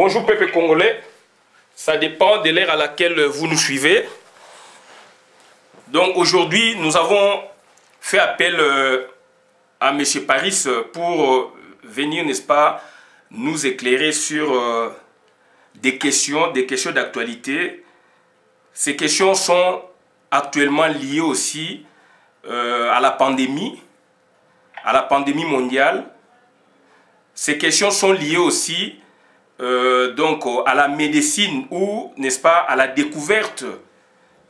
Bonjour peuple congolais, ça dépend de l'ère à laquelle vous nous suivez. Donc aujourd'hui, nous avons fait appel à M. Paris pour venir, n'est-ce pas, nous éclairer sur des questions d'actualité. Ces questions sont actuellement liées aussi à la pandémie mondiale. Ces questions sont liées aussi donc à la médecine ou, n'est-ce pas, à la découverte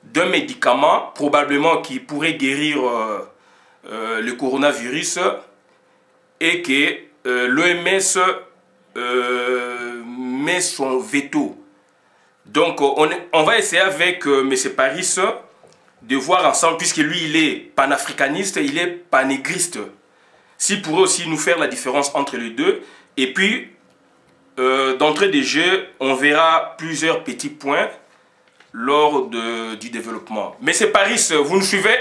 d'un médicament probablement qui pourrait guérir le coronavirus et que l'OMS met son veto. Donc on va essayer avec M. Paris de voir ensemble, puisque lui il est panafricaniste, il est panégriste, s'il pourrait aussi nous faire la différence entre les deux. Et puis d'entrée de jeu, on verra plusieurs petits points lors du développement. Monsieur Paris, vous nous suivez?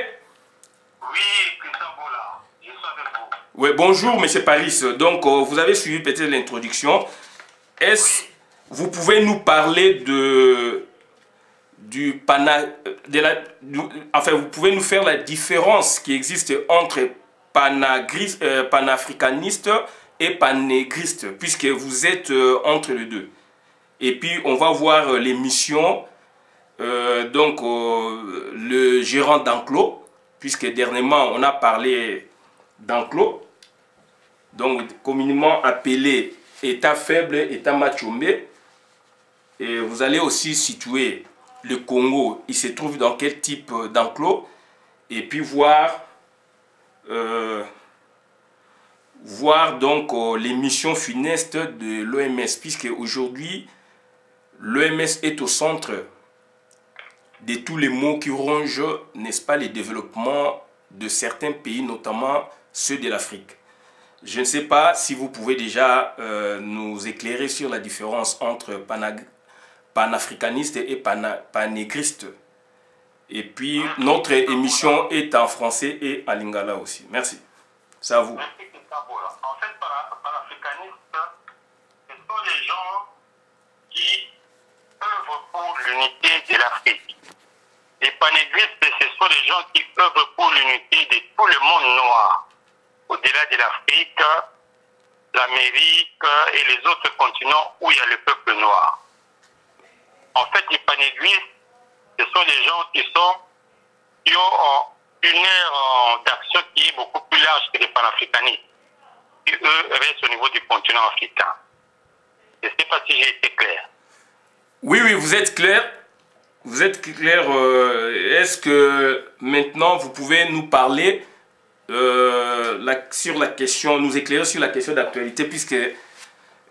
Oui, Christophe Bola, je suis avec vous. Oui, bonjour Monsieur Paris. Donc, vous avez suivi peut-être l'introduction. Est-ce vous pouvez nous parler enfin, vous pouvez nous faire la différence qui existe entre panafricaniste et panégriste, puisque vous êtes entre les deux. Et puis, on va voir les missions. Donc le gérant d'Enclos, puisque dernièrement on a parlé d'Enclos, donc communément appelé État faible, État Machombe. Et vous allez aussi situer le Congo, il se trouve dans quel type d'enclos, et puis voir donc les missions funestes de l'OMS, puisque aujourd'hui l'OMS est au centre de tous les maux qui rongent, n'est-ce pas, les développements de certains pays, notamment ceux de l'Afrique. Je ne sais pas si vous pouvez déjà nous éclairer sur la différence entre panafricaniste et panégriste. Et puis, notre émission est en français et en lingala aussi. Merci. C'est à vous. Merci, Christophe Bola. En fait, panafricaniste, ce sont les gens qui œuvrent pour l'unité de l'Afrique. Les panégristes, ce sont les gens qui œuvrent pour l'unité de tout le monde noir, au-delà de l'Afrique, l'Amérique et les autres continents où il y a le peuple noir. En fait, les panégristes, ce sont des gens qui ont une aire d'action qui est beaucoup plus large que les panafricanistes, qui eux restent au niveau du continent africain. Je ne sais pas si j'ai été clair. Oui, oui, vous êtes clair. Vous êtes clair. Est-ce que maintenant vous pouvez nous parler sur la question, nous éclairer sur la question d'actualité, puisque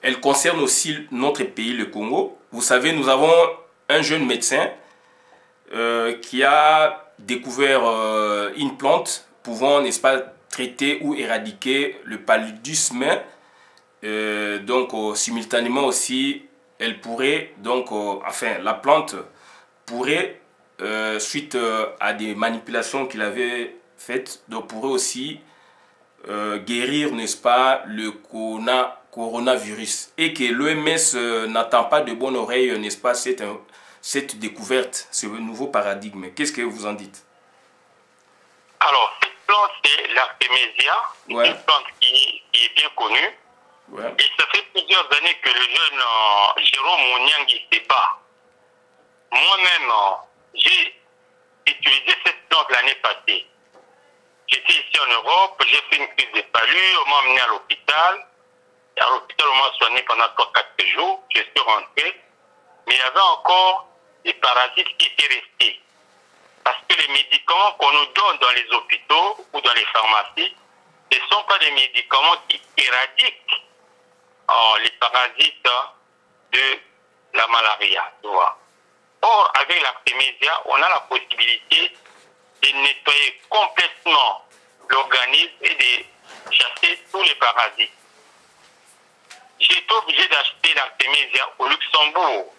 elle concerne aussi notre pays, le Congo. Vous savez, nous avons un jeune médecin qui a découvert une plante pouvant, n'est-ce pas, traiter ou éradiquer le paludisme. Donc, simultanément aussi, elle pourrait, donc, enfin, la plante pourrait, suite à des manipulations qu'il avait faites, donc pourrait aussi guérir, n'est-ce pas, le coronavirus. Et que l'OMS n'attend pas de bonne oreille, n'est-ce pas, cette découverte, ce nouveau paradigme. Qu'est-ce que vous en dites? Alors, cette plante, c'est l'Artémisia, ouais. Une plante qui est bien connue. Ouais. Et ça fait plusieurs années que le jeune Jérôme Mouniangui se bat. Moi-même, j'ai utilisé cette plante l'année passée. J'étais ici en Europe, j'ai fait une crise de palu, on m'a emmené à l'hôpital. À l'hôpital, on m'a soigné pendant 3-4 jours, je suis rentré. Mais il y avait encore des parasites qui étaient restés. Parce que les médicaments qu'on nous donne dans les hôpitaux ou dans les pharmacies, ce ne sont pas des médicaments qui éradiquent les parasites de la malaria, tu vois. Or, avec l'Artémisia, on a la possibilité de nettoyer complètement l'organisme et de chasser tous les parasites. J'ai été obligé d'acheter l'Artémisia au Luxembourg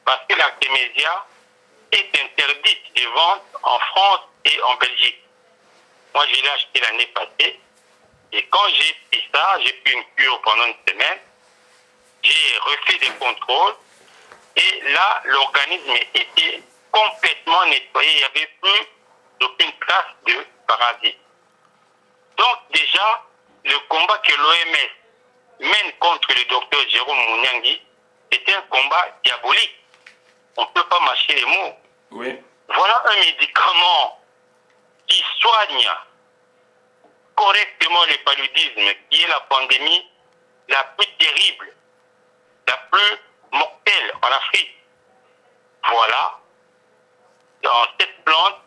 parce que l'Artémisia est interdite de vente en France et en Belgique. Moi, je l'ai acheté l'année passée et quand j'ai pris ça, j'ai pris une cure pendant une semaine. j'ai refait des contrôles et là, l'organisme était complètement nettoyé. Il n'y avait plus aucune trace de parasites. Donc déjà, le combat que l'OMS mène contre le docteur Jérôme Mouniangui, c'est un combat diabolique. On ne peut pas mâcher les mots. Oui. Voilà un médicament qui soigne correctement le paludisme, qui est la pandémie la plus terrible, la plus mortelle en Afrique. Voilà. Dans cette plante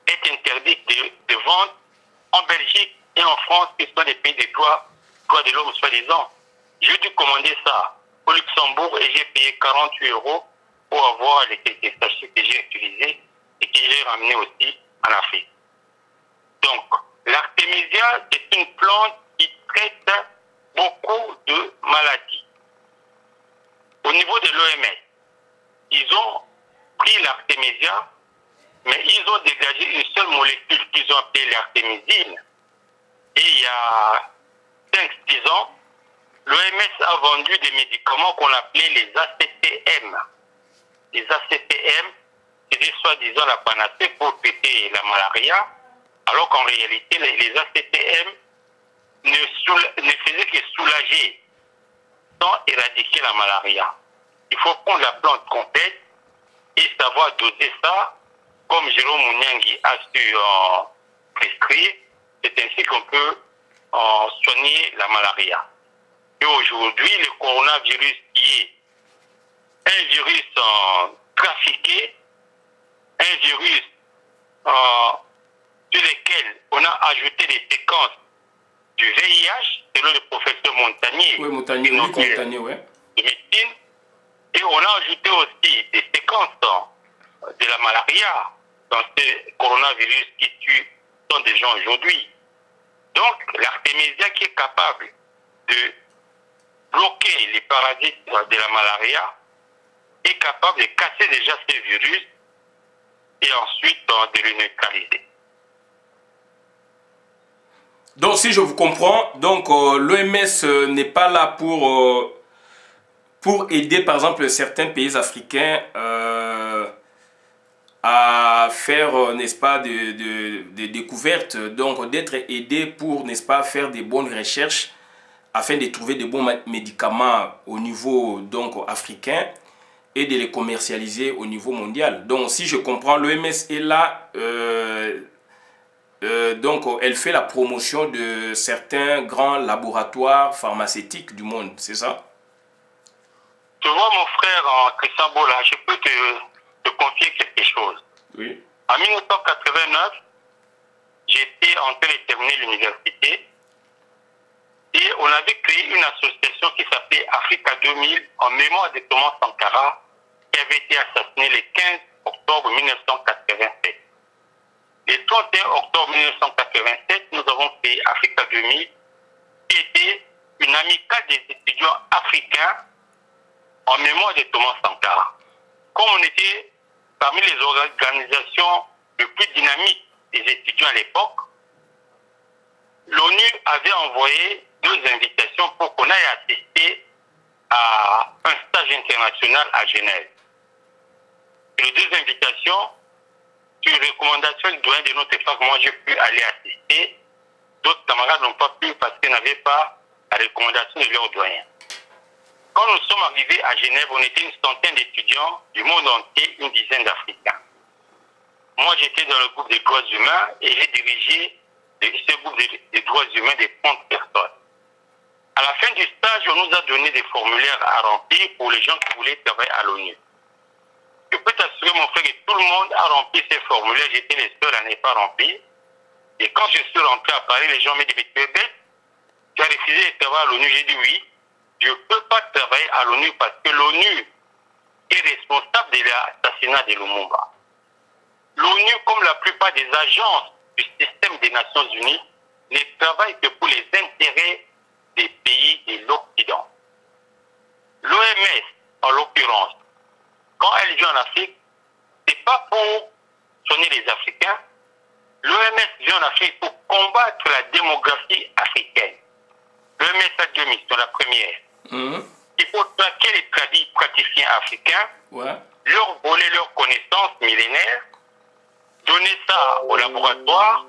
est interdite de vente en Belgique et en France, qui sont des pays des droits de l'homme soi-disant. J'ai dû commander ça au Luxembourg et j'ai payé 48 € pour avoir les quelques sachets que j'ai utilisés et que j'ai ramenés aussi en Afrique. Donc, l'artémisia, c'est une plante qui traite beaucoup de maladies. Au niveau de l'OMS, ils ont pris l'artémisia, mais ils ont dégagé une seule molécule qu'ils ont appelée l'artémisine. Et il y a 5-6 ans, l'OMS a vendu des médicaments qu'on appelait les ACTM. Les ACTM, c'était soi-disant la panacée pour traiter la malaria, alors qu'en réalité, les ACTM ne faisaient que soulager sans éradiquer la malaria. Il faut prendre la plante complète et savoir doser ça, comme Jérôme Mouniangui a su prescrire. C'est ainsi qu'on peut soigner la malaria. Et aujourd'hui, le coronavirus qui est un virus trafiqué, un virus sur lequel on a ajouté des séquences du VIH, selon le professeur Montagnier, Oui, Montagnier, oui. De médecine, et on a ajouté aussi des séquences de la malaria dans ce coronavirus qui tue tant de gens aujourd'hui. Donc, l'artémisia qui est capable de bloquer les parasites de la malaria est capable de casser déjà ces virus et ensuite de les neutraliser. Donc, si je vous comprends, donc l'OMS n'est pas là pour aider, par exemple, certains pays africains à faire, n'est-ce pas, des découvertes, donc d'être aidés pour, n'est-ce pas, faire des bonnes recherches afin de trouver des bons médicaments au niveau donc africain et de les commercialiser au niveau mondial. Donc, si je comprends, l'OMS est là, donc elle fait la promotion de certains grands laboratoires pharmaceutiques du monde, c'est ça? Tu vois, mon frère Christian Bola, je peux te confier quelque chose. Oui. En 1989, j'étais en train de terminer l'université et on avait créé une association qui s'appelait Africa 2000 en mémoire de Thomas Sankara, qui avait été assassiné le 15 octobre 1987. Le 31 octobre 1987, nous avons créé Africa 2000, qui était une amicale des étudiants africains en mémoire de Thomas Sankara. Comme on était parmi les organisations les plus dynamiques des étudiants à l'époque, l'ONU avait envoyé 2 invitations pour qu'on aille assister à un stage international à Genève. Et les 2 invitations, sur recommandation du doyen de notre fac, moi j'ai pu aller assister. D'autres camarades n'ont pas pu parce qu'ils n'avaient pas la recommandation de leur doyen. Quand nous sommes arrivés à Genève, on était une centaine d'étudiants du monde entier, une dizaine d'Africains. Moi, j'étais dans le groupe des droits humains et j'ai dirigé ce groupe des droits humains de 30 personnes. À la fin du stage, on nous a donné des formulaires à remplir pour les gens qui voulaient travailler à l'ONU. Je peux t'assurer, mon frère, que tout le monde a rempli ces formulaires. J'étais le seul à ne pas remplir. Et quand je suis rentré à Paris, les gens m'ont dit, mais tu es bête, tu as refusé de travailler à l'ONU. J'ai dit oui. Je ne peux pas travailler à l'ONU parce que l'ONU est responsable de l'assassinat de Lumumba. L'ONU, comme la plupart des agences du système des Nations Unies, ne travaille que pour les intérêts des pays de l'Occident. L'OMS, en l'occurrence, quand elle vient en Afrique, ce n'est pas pour soigner les Africains. L'OMS vient en Afrique pour combattre la démographie africaine. L'OMS a 2 missions. La première, il faut traquer les praticiens africains, Ouais. leur voler leurs connaissances millénaires, donner ça au laboratoire,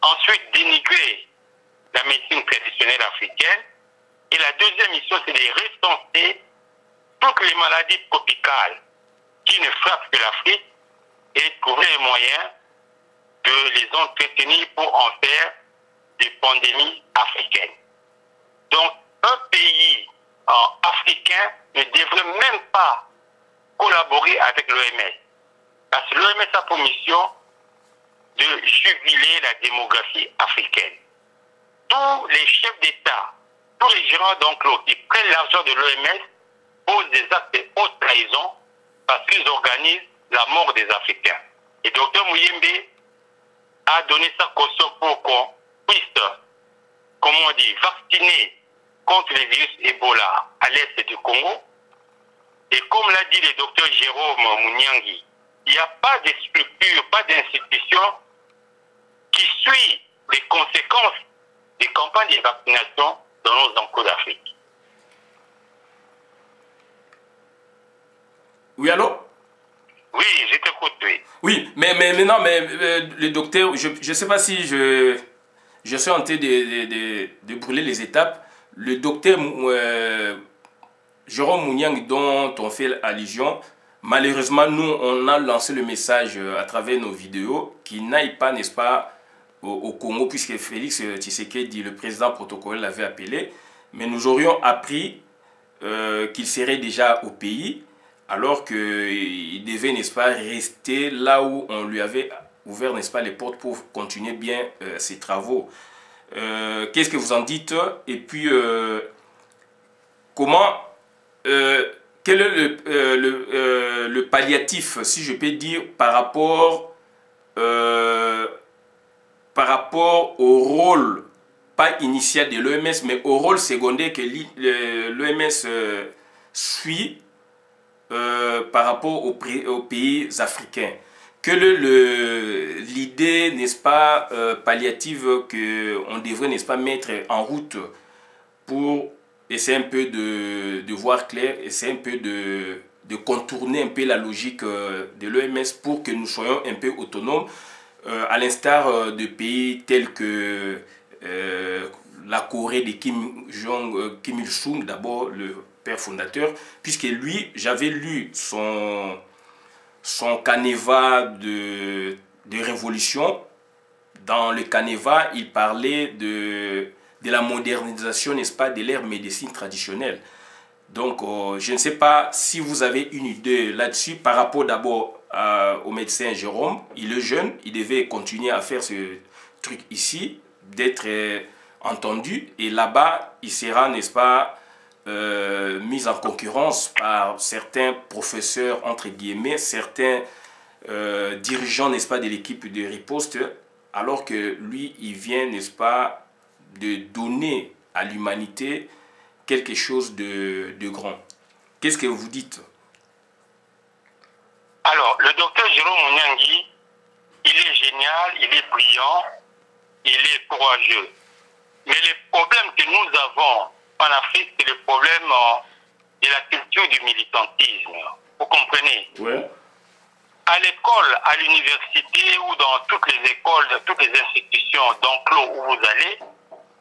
ensuite dénigrer la médecine traditionnelle africaine. Et la deuxième mission, c'est de recenser toutes les maladies tropicales qui ne frappent que l'Afrique et trouver les moyens de les entretenir pour en faire des pandémies africaines. Donc, un pays africain ne devrait même pas collaborer avec l'OMS. Parce que l'OMS a pour mission de juguler la démographie africaine. Tous les chefs d'État, tous les gérants d'enclos qui prennent l'argent de l'OMS posent des actes de haute trahison parce qu'ils organisent la mort des Africains. Et Dr Muyembe a donné sa caution pour qu'on puisse, comment on dit, vacciner contre le virus Ebola à l'est du Congo. Et comme l'a dit le docteur Jérôme Mouniangui, il n'y a pas de structure, pas d'institution qui suit les conséquences des campagnes de vaccination dans nos enclos d'Afrique. Oui, allô? Oui, je t'écoute, oui. Oui, mais non, mais le docteur, je ne sais pas si je suis en train de brûler les étapes. Le docteur Jérôme Mouniang, dont on fait allusion, malheureusement, nous, on a lancé le message à travers nos vidéos qu'il n'aille pas, n'est-ce pas, au Congo, puisque Félix Tshisekedi, le président protocolaire, l'avait appelé. Mais nous aurions appris qu'il serait déjà au pays, alors qu'il devait, n'est-ce pas, rester là où on lui avait ouvert, n'est-ce pas, les portes pour continuer bien ses travaux. Qu'est-ce que vous en dites? Et puis, comment, quel est le palliatif, si je peux dire, par rapport au rôle, pas initial de l'OMS, mais au rôle secondaire que l'OMS suit par rapport aux pays africains. Quelle est l'idée, n'est-ce pas, palliative qu'on devrait, n'est-ce pas, mettre en route pour essayer un peu de voir clair, essayer un peu de contourner un peu la logique de l'OMS pour que nous soyons un peu autonomes, à l'instar de pays tels que la Corée de Kim Il-sung, d'abord le père fondateur, puisque lui, j'avais lu son canevas de révolution. Dans le canevas, il parlait de la modernisation, n'est-ce pas, de l'ère médecine traditionnelle. Donc, je ne sais pas si vous avez une idée là-dessus par rapport d'abord au médecin Jérôme. Il est jeune, il devait continuer à faire ce truc ici, d'être entendu. Et là-bas, il sera, n'est-ce pas, mis en concurrence par certains professeurs, entre guillemets, certains dirigeants, n'est-ce pas, de l'équipe de riposte, alors que lui, il vient, n'est-ce pas, de donner à l'humanité quelque chose de grand. Qu'est-ce que vous dites? Alors, le docteur Jérôme Mouniangui, il est génial, il est brillant, il est courageux. Mais le problème que nous avons en Afrique, c'est le problème de la culture du militantisme. Vous comprenez? Ouais. À l'école, à l'université ou dans toutes les écoles, toutes les institutions d'enclos où vous allez,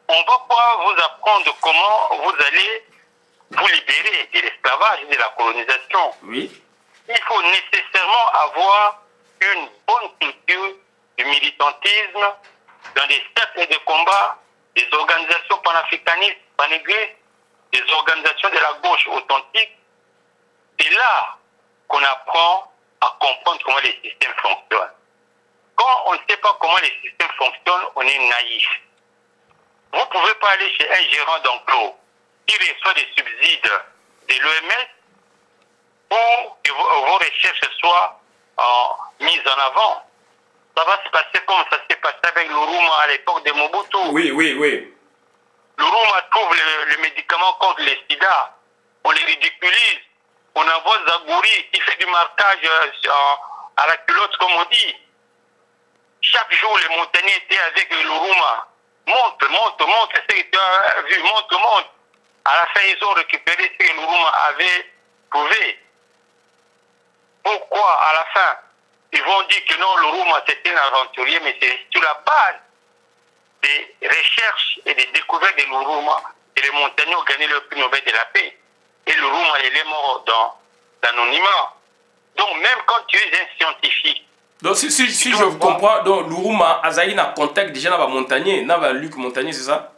on va pas vous apprendre comment vous allez vous libérer de l'esclavage et de la colonisation. Oui. Il faut nécessairement avoir une bonne culture du militantisme dans des cercles de combat, des organisations panafricanistes, panégristes, des organisations de la gauche authentique. C'est là qu'on apprend à comprendre comment les systèmes fonctionnent. Quand on ne sait pas comment les systèmes fonctionnent, on est naïf. Vous ne pouvez pas aller chez un gérant d'enclos qui reçoit des subsides de l'OMS pour que vos recherches soient mises en avant. Ça va se passer comme ça s'est passé avec l'Uruma à l'époque de Mobutu. Oui, oui, oui. L'Uruma trouve le médicament contre le sida. On les ridiculise. On envoie Zagouri qui fait du marquage à la culotte, comme on dit. Chaque jour, les montagnais étaient avec l'Uruma. Monte, monte, monte, est-ce que tu as vu, monte, monte. À la fin, ils ont récupéré ce que Nkrumah avait prouvé. Pourquoi, à la fin, ils vont dire que non, Nkrumah c'était un aventurier, mais c'est sur la base des recherches et des découvertes de Nkrumah et les montagnards ont gagné le prix Nobel de la paix. Et Nkrumah, il est mort dans l'anonymat. Donc, même quand tu es un scientifique. Donc, si je vous comprends, donc Nkrumah, Azaï n'a contact déjà dans Montagnier, dans Luc Montagnier, c'est ça?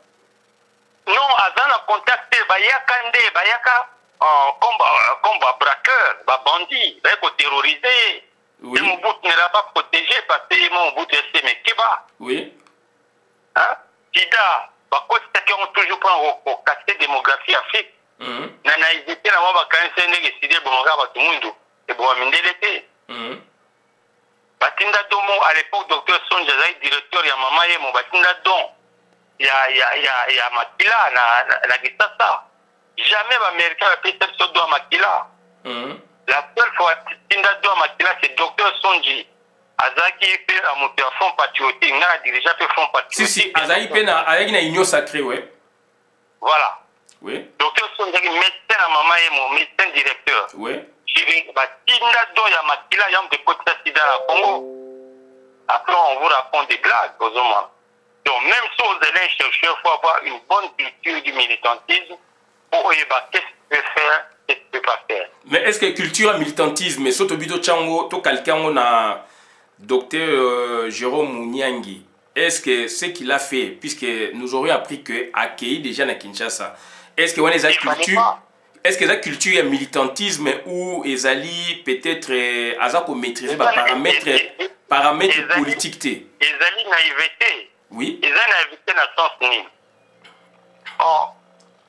Non, Azaï n'a contacté Bayaka Nde, Bayaka comme braqueur, bandit, Bayaka terrorisé. Oui. Et Mobutu ne l'a pas protégé parce que Mobutu est Mekeba. Oui. Hein? Sida, qui ont toujours pris au casser démographie Afrique. Nana hésité na moi bakanisa ndenge sida bonga ba tumundu et bo mindelete. Batinda domo à l'époque docteur Sonja Zai directeur ya mama ye mo batinda don ya Makila na Gisasa. Jamais l'américain a fait cette sorte de Makila. La seule fois tinda do Makila c'est docteur Sonji. Azaki fait un moteur fond patriotique, n'a dirigeant fait fond patriotique. Si, Azaki fait avec une union sacrée, ouais. Voilà. Oui. Docteur Sonjaki, médecin à maman et mon médecin directeur. Oui. Tinda do ya Makila yam de côté sida à Congo. Après, on vous raconte des blagues aux hommes. Donc, même si vous allez chercher, il faut avoir une bonne culture du militantisme pour voir qu'est-ce que tu peux faire, qu'est-ce que tu peux pas faire. Mais est-ce que culture militantisme, mais surtout bito chango, to quelqu'un on a docteur Jérôme Mouniangi, est-ce que ce qu'il a fait, puisque nous aurions appris que accueilli déjà à Kinshasa, est-ce que on les a culture, est-ce que la culture est militantisme ou ezali peut-être azako maîtriser par paramètres politiques ezali naïveté. Oui. Ezali naïveté na sens ni. Oh,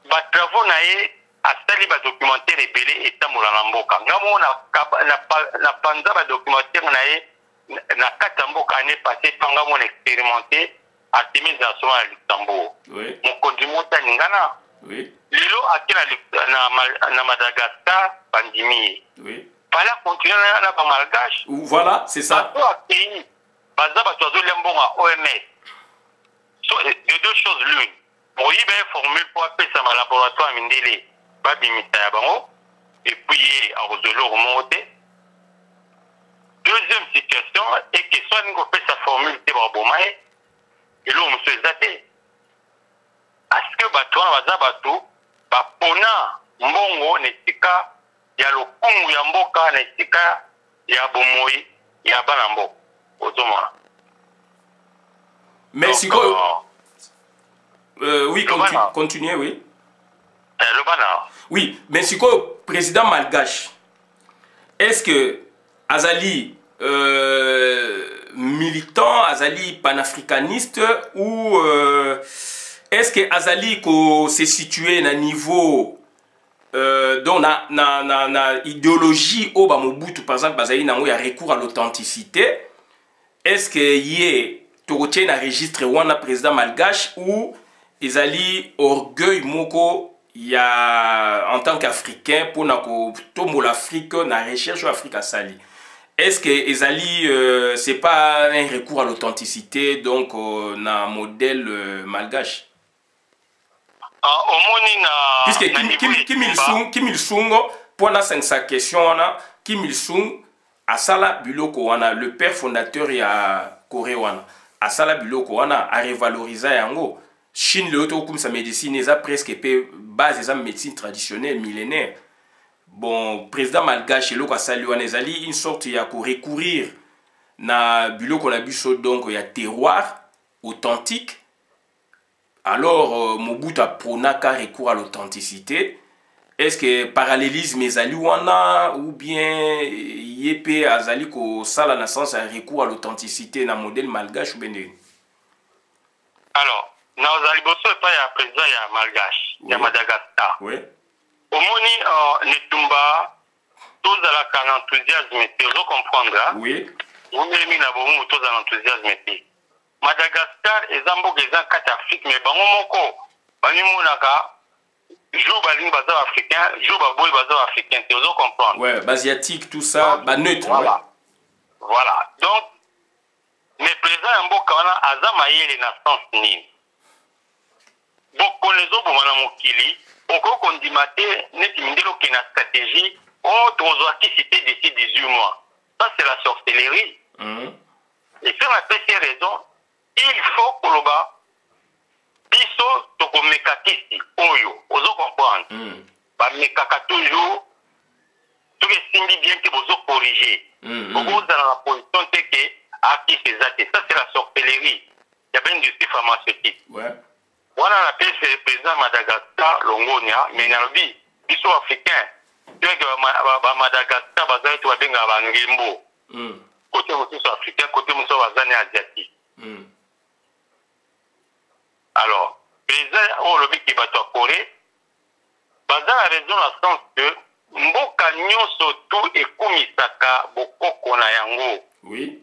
ba travaux naé asali ba documentaire rebelle eta mulana mboka. Ngamo na panza ba documentaire naé na katamboka année passée tanga mon expérimenté Artemis Assouma à Luxembourg. Oui. Mon condimenta ningana. Oui. Lilo akina na Madagascar pandémie. Oui. Fallait continuer na ba malgache. Voilà, c'est ça. Baza ba tozo lembonga OMS. De deux choses l'une. Pour y avoir une formule pour appeler ça ma laboratoire mindele ba bimita ya bango et puis à Roselo remonter. Deuxième situation est que soit nous fait sa formule de Babomae et l'homme se zate. Est-ce que Batouan Waza Batou, Bapona, Mbongo, Netika, Yalokungu Yamboka, Netika, Yabomoy, Yabanambo, Ozoma. Mais si oui, continuez, oui. Le Bana. Oui, mais si quoi, président malgache, est-ce que Azali militant, Azali panafricaniste ou est-ce que Azali s'est situé à un niveau dans na idéologie au Mobutu par exemple Azali n'a eu recours à l'authenticité? Est-ce que y torotier na registre wana président malgache ou Azali orgueil moko ya en tant qu'Africain pour na ko tomo l'Afrique na recherche Afrique à Sali? Est-ce que Ezali, c'est pas un recours à l'authenticité, donc un modèle malgache? Puisque Kim Il-sung, pour sa question, Kim Il-sung, à Sala Biloko, le père fondateur ya Corée, à Sala Biloko, a revalorisé yango. Chine, le autre, comme sa médecine, est presque base de sa médecine traditionnelle, millénaire. Bon, président malgache eloko asali wana ezali une sorte ya ko recourir na biloko na biso, donc ya terroir authentique. Alors Mobutu a pronaka recours à l'authenticité. Est-ce que parallélisme ezali wana ou bien yepe azali ko sala na sens ya recours à l'authenticité na modèle malgache ou bien? Alors, na ozali boso pa ya président ya malgache, ya Madagascar. Oui. Omoni Netumba, tous à la enthousiasme, tu veux comprendre? Oui. Vous m'aimez na bomu tous à l'enthousiasme. Madagascar et Zambok et Zankat Afrique, mais Bangomoko, Banimonaka, joue Baling Bazar africain, joue Baboy Bazar africain, tu veux comprendre? Ouais, basiatique, tout ça, bah neutre. Voilà. Ouais. Voilà. Donc, mes présents en Boka, Azamaye les nations ni. beaucoup les autres pour mon kili au qu'on dit maté n'est qui n'a stratégie autre aux activités d'ici 18 mois. Ça c'est la sorcellerie. Et sur la petite raison, il faut que le bas biso toko mekakisi oyo ozo comprendre. Ba mekaka toujours tout est simbi bien que vous corriger. Vous dans la position que acquis ces actes. Ça c'est la sorcellerie. Il y a bien une industrie pharmaceutique. Ouais. Voilà la paix, c'est le président Madagascar, Longonia, mais dans le vie, ils sont africains. Tu vois que Madagascar, Bazan, tu vas bien à Bangembo. Côté où ils sont africains, côté où ils sont asiatiques. Alors, président, on le dit qu'il va te Corée. Bazan a raison dans le sens que Mboka nyonso tout et kumisaka bokoko na yango. Oui.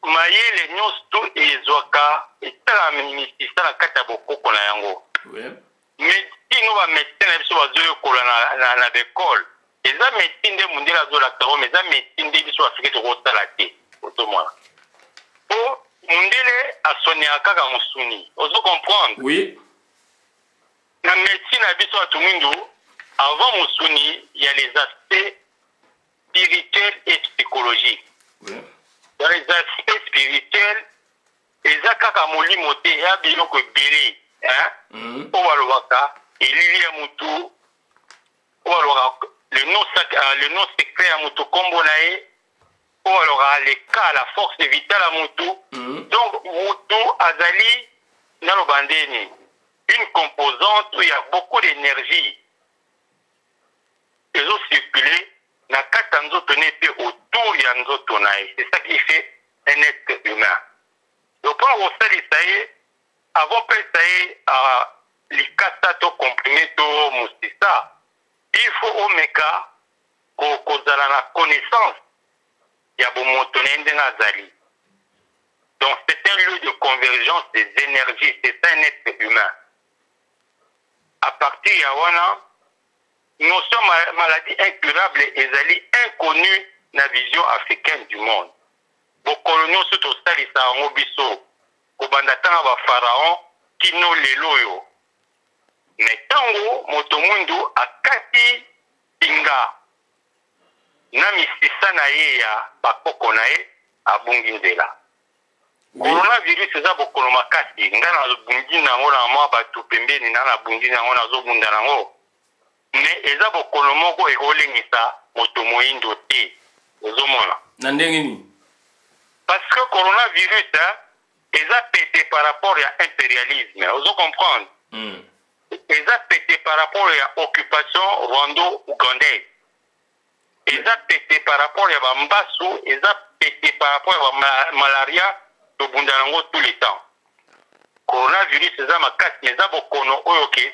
Mayele nyonso tout ezwaka etala ministisa na kata bokoko na yango. Oui. Médecine va médecin na biso bazoyo kola na l'école. Eza médecine de mundela zola karo mais eza médecine de biso afrique to kosala te. Otomona. Po mundele asonia kaka musuni. Ozo comprendre? Oui. Na médecine na biso atumundu avant Moussuni, il y a les aspects spirituels et psychologiques. Oui. Dans les aspects spirituels, les akaka moli moté, il y a bien que belé, hein? Owalowaka, il y a mutu, owalowaka, le nom secret à mutu kombonae, owalowaka les cas, la force vitale à mutu. Donc, mutu azali, dans le bandeni, une composante où il y a beaucoup d'énergie. Ils ont circulé dans quatre nzoto n'était autour de nzoto nae. C'est ça qui fait un être humain. Donc quand on sait ça avant que ça à l'ikata to comprimé to mustisa, il faut au meka ko zala na connaissance ya bomotonende na zali. Donc c'est un lieu de convergence des énergies, c'est un être humain. À partir de wana notion maladie incurable et inconnue dans la vision africaine du monde. Les coloniaux sont au salisa en obiso, au bandatana va pharaon, kino leloyo. Mais tango, motomundu akati inga. Nami sisana ye ya bakoko na ye abungindela. Coronavirus eza bokolo makasi, nga na bungi nango na mwa batu pembeni na bungi nango na zo bunda nango. Mais eza bokolo moko ekolengisa moto moyindo te ozomona na ndenge ni parce que coronavirus eza pété par rapport à impérialisme ozo comprendre eza pété par rapport à occupation rwando-ougandaise eza pété par rapport à bambasu eza pété par rapport à malaria tobunda nango tout le temps coronavirus eza makasi mais eza bokono oyo ke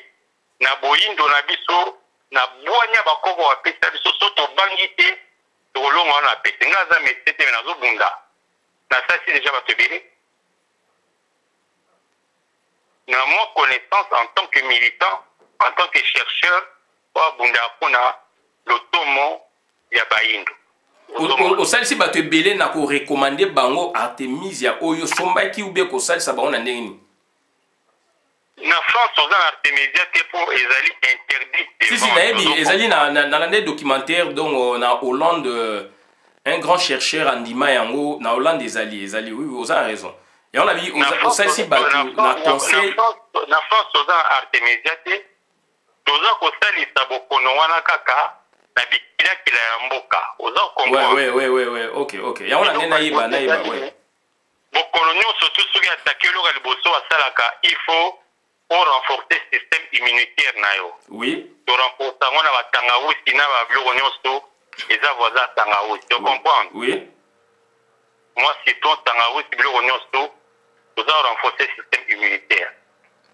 na boyindo na biso na boanya bakoko wa pesa biso soto bangite to longa na pesa ngaza metete na zo bunda na ça c'est déjà ba tebele na mon connaissance en tant que militant en tant que chercheur wa bunda pona lotomo ya bayindo o salisi bato ebele na ko recommander bango Artemisia oyo sombaki ou bien ko salisa bango na ndenge ni na France aux Artemisia te pour ezali interdit. Si naebi ezali na l'année documentaire donc na Hollande un grand chercheur andima yango na Hollande ezali oui vous avez raison et on a vu au salisi bato na conseil na France aux Artemisia te toza ko salisa bokono wana kaka na bikila kila ya mboka oza comprendre ouais OK ya on a naïba ouais bokono nyonso tout soki attaquer loka liboso asalaka il faut pour renforcer le système immunitaire nayo. Oui. Pour renforcer na batangawusi na ba biloko nyonso eza voisin tangawusi. Tu comprends? Oui. Moi c'est ton tangawusi biloko nyonso doit renforcer le système immunitaire.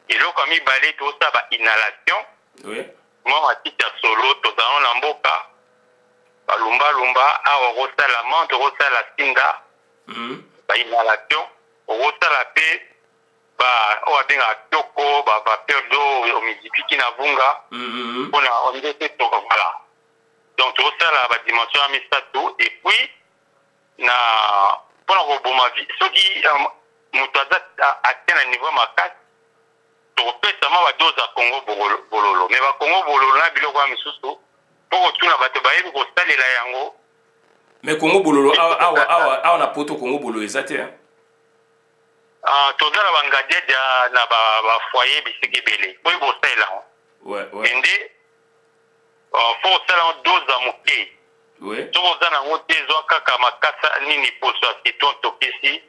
Et là comme il balé tout ça ba inhalation. Oui. Moi ma petite solo to dans na mboka. Ba lumba a rosa la menthe rosa la sinda. Ba inhalation rosa la paix. On a bien à Toko, vapeur d'eau, humidifié na vunga. On a dit voilà. Donc tout ça la dimension à misato et puis na pour la roboma vie. Ce qui mutaza atteint un niveau macaque topesama badoze ya Congo bololo mais bakongo bololo na biloko ya misusu mpo kotuna bato bayebi kosalela yango. Mais Congo bololo awa na poto Congo bololo eza te toza na bangadiede na bafoyer bisika ebele oyo kosalela yango ende fo kosala yango doze ya moke soki oza nango te ezwa kaka makasa nini poso ya citron tokisi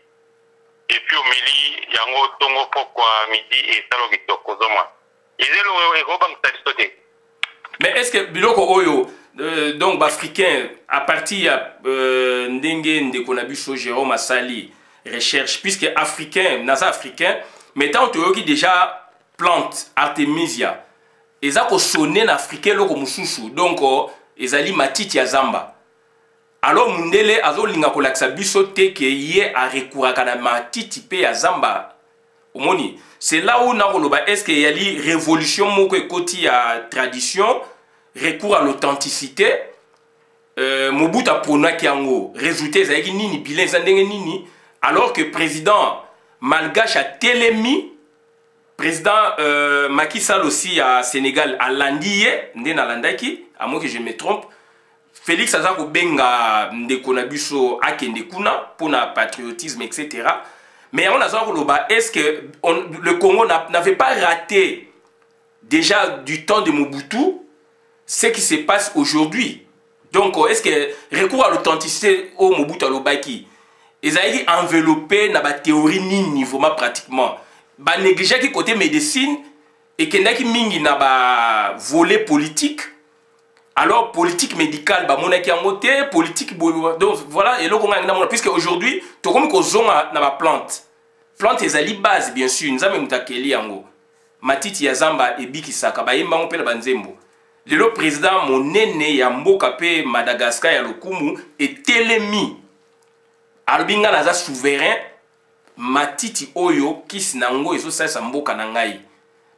epuis omeli yango ntongo pokwa midi esala kitoko ozomona ezelo ekobangisa biso te. Mais est-ce que biloko oyo donc bafricain à partir ya ndenge ndeko na biso Jérôme asali recherche puisque africain naza africain mais tant toyoki déjà plante artemisia eza kosone na africain loko mususu donc ezali matiti ya zamba alors mundele azolinga kolakisa biso te ke ye arekuraka na matiti pe ya zamba omoni. C'est là où nakoloba est-ce qu'il y a une révolution moko ekoti ya tradition recours à l'authenticité Mobutu aponaki yango résultat ezalaki nini bilan eza ndenge nini alors que président malgache a telemi président Macky Sall aussi à Sénégal alandi ye nde nalandaki à moins que je me trompe Félix aza kobenga ndeko na biso akende kuna pona patriotisme etc. Mais on a dit, est-ce que le Congo n'avait pas raté déjà du temps de Mobutu ce qui se passe aujourd'hui? Donc, est-ce que recours à l'authenticité au Mobutu à l'Obaki, ils ont enveloppé dans la théorie ni niveau pratiquement. Bah négliger qui côté médecine et qu'il y a qui mingi na ba volet politique. Alors politique médicale bah mon qui a monté politique donc voilà et là puisque aujourd'hui tout comme qu'on zone na ba plante ezali base bien sûr nzambe mutakeli yango matiti ya zamba ebikisaka ba yemba ngo pe na banzembo lelo président monene ya mboka pe Madagascar ya lokumu etelemi albinga naza souverain matiti oyo kisi nango ezo sasa mboka na ngai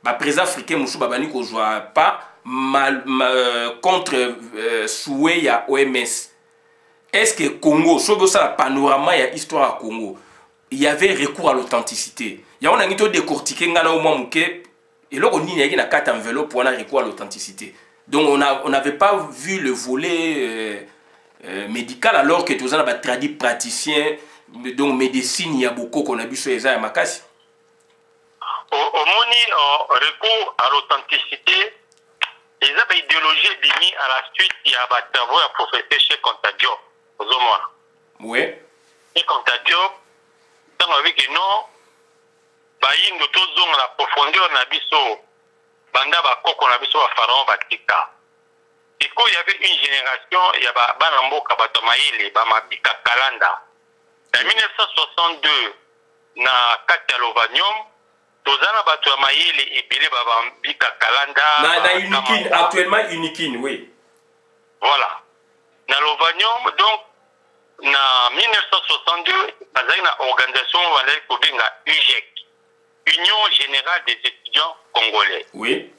ba président africain musu babani ko joa pas contre souhait ya OMS. Est-ce que Congo, sur le panorama ya histoire à Congo, il y avait recours à l'authenticité? Il y a un anito décortiqué ngana au moins mouké et là on y a une carte enveloppe pour un recours à l'authenticité. Donc on n'avait pas vu le volet médical alors que tous les tradis praticiens donc médecine il y a beaucoup qu'on a vu sur les airs makasi. Au moni recours à l'authenticité. Les idéologies démis à la suite, il y a des travaux à professeur chez Contadio. Oui. Et Contadio, dans la vie que non, il y a la profondeur de biso, banda bakoko na biso ba pharaon batika. Et quand il y avait une génération, il y a banambo kabatomaïle, bamabika kalanda. En 1962, na Katialovanium, tozana bato ya mayele ebele babambika kalanda na unikin actuellement unikin oui voilà na Lovanium donc na 1962 azali na organisation bandaki kobenga UGEC Union Générale des Étudiants Congolais oui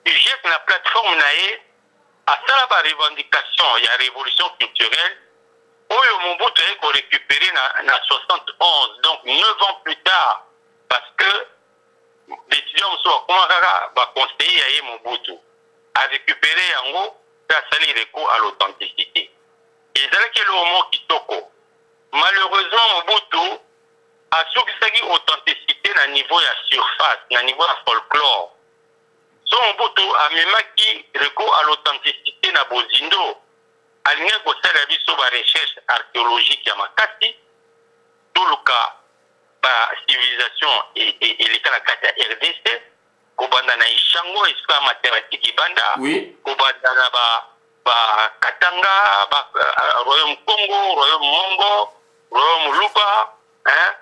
UGEC na plateforme na ye asala ba revendication ya révolution culturelle oyo Mobutu ayeko récupérer na 71 donc 9 ans plus tard parce que l'étudiant va conseiller à Mobutu à récupérer yango et à recours à l'authenticité. Et c'est là que le mot kitoko. Malheureusement, Mobutu a souscrit authenticité à niveau de la surface, à niveau de la folklore. Son Mobutu a même qui recours à l'authenticité na Bozindo. A l'ingé ko sala biso ba recherche archéologique ya makati. Tout le cas ba civilisation et les cas de la RDC, kobanda na Ishango, histoire mathématique banda, oui. Kobanda na ba Katanga, Royaume Congo, Royaume Mongo, Royaume Luba, hein?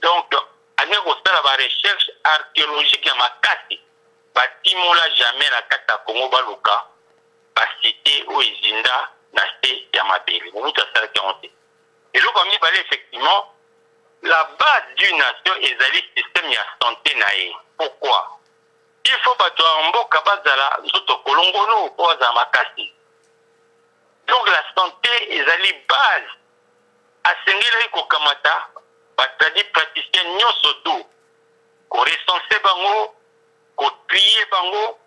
Donc, on a ba recherche archéologique ya makati, ba timola jamais la kata Congo baluka, ba cité au Izinda, na cité ya mabele. Vous avez ça qui ont été. Et là, comme il fallait effectivement, la base d'une nation est le système de santé naïe. Pourquoi? Il faut que tu aies un bon kabazala, surtout Kolongono, ou Makasi. Donc la santé est la base. À Sengela Kokamata, les praticiens n'y surtout. Pour recenser bango, kotrie bango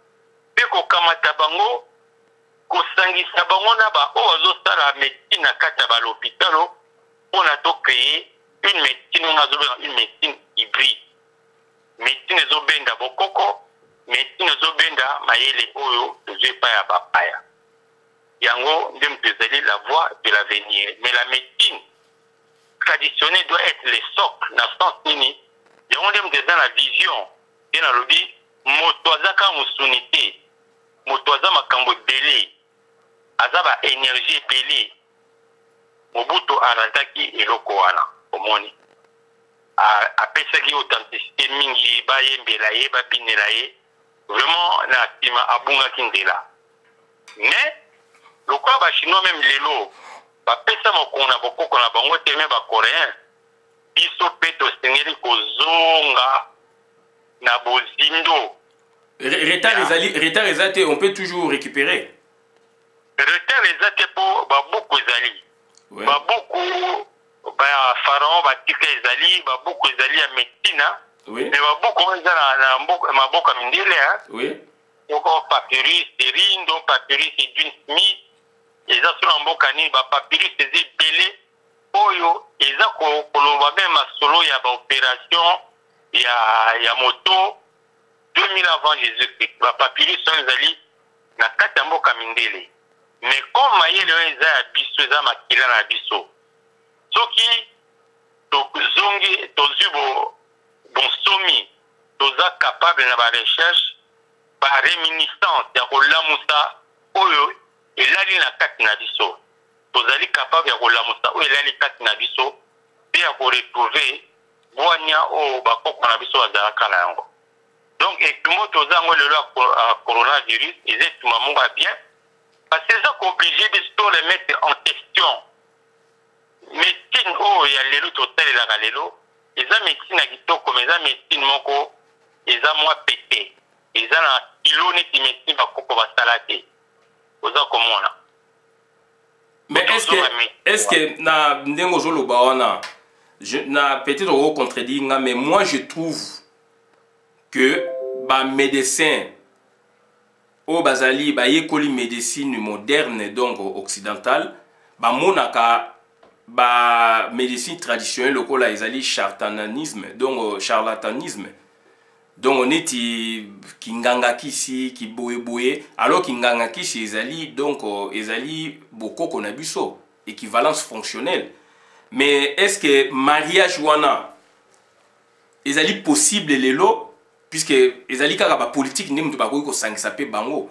mpe kokamata bango kosangisa bango na baoyo bazosala médecine na kati ya balopitalo mpona tocréer une médecine oyo azobenga une médecine hybride. Médecine ezobenda bokoko, médecine ezobenda mayele oyo tozwi epai ya bapaya. Yango nde moto ezali la voie de l'avenir. Mais la médecine traditionnelle doit être le socle na sens nini. Yango nde moto eza na vision ye nalobi moto aza kaka mosuni te, moto aza makambo ebele, aza baénergie ebele. Mobutu arantaki eloko wana omoni apesaki authenticité mingi bayembela ye babinela ye vraiment na nsima abungaki nzela. Mais lokola bachinois meme lelo bapesa mokolo na bokoko na bango te me bacoréen biso mpe tosengeli kozonga na bozindo. Retard eza te, on peut toujours récupérer. Retard eza te mpo babuku ezali. Babuku ba pharaon batika ezali, babuku ezali ya médecine. Mais babuku eza na maboka mindele. Oko papyrus Erindo, papyrus Edwin Smith, eza sur mboka ni ba papyrus eza ebele oyo eza koloba même masolo ya ba opération ya moto 2000 avant Jésus-Christ. Ba papyrus ezali na kati ya mboka mindele. Mais comme mayele oyo eza ya biso eza makila na biso. Soki tozongi tozwi bonsomi toza capable na ba recherche par réminiscence ya kolamusa oyo elali na kati na biso. Tozali capable ya kolamusa oyo elali kati na biso mpe ya koretrouve bwanya oyo bakoko na biso bazalaka na yango. Donc etumbo toza yango lelo ya coronavirus eza etuma moko ya bien parce que eza kooblige biso to remettre en question médecine oyo ya lelo tosalelaka lelo eza médecine ya kitoko mais eza médecine moko eza mwa pete eza na kilo neti médecine bakoko basala te oza komona. Mais est-ce que na ndengo zoloba wana na peut-être au contredire nga mais moi je trouve que ba médecin au bazali ba yekoli médecine moderne donc occidentale ba monaka ba médecine traditionnelle lokola ezali charlatanisme donc on est kinganga kisi ki boye alors kinganga kisi ezali donc ezali bokoko na biso équivalence fonctionnelle. Mais est-ce que mariage wana ezali possible lelo puisque ezali kaka ba politique nde mutu bakoki kosangisa pe bango.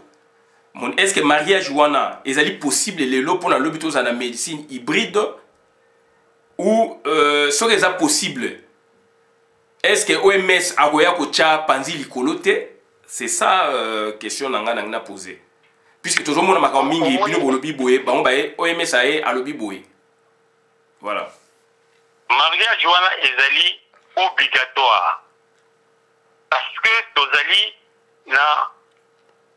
Est-ce que mariage wana ezali possible lelo pona lobi toza na médecine hybride ou soki eza possible est-ce que OMS akoya kotia panzi likolo te? C'est ça question nanga na poser. Puisque toujours mon makambo mingi bino bolobi boye bango baye OMS aye alobi boye. Voilà. Mariage wana ezali obligatoire parce que tozali na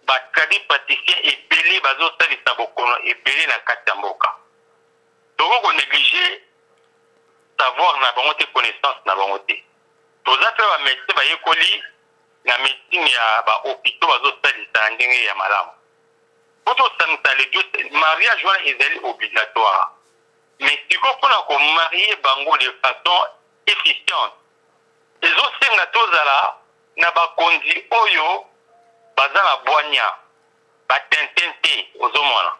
bakadi pâtissier ebele bazosalisa bokono ebele na kati ya mboka. Toko néglige savoir na bango te connaissance na bango te. Toza pe ba médecin bayekoli na médecine ya ba hôpitaux bazosalisa ndenge ya malamu. Poto sanita les deux mariage wana ezali obligatoire. Mais si on peut marier bango de façon efficiente, les autres tozala na bakonzi oyo bazala boanya batentente ozomona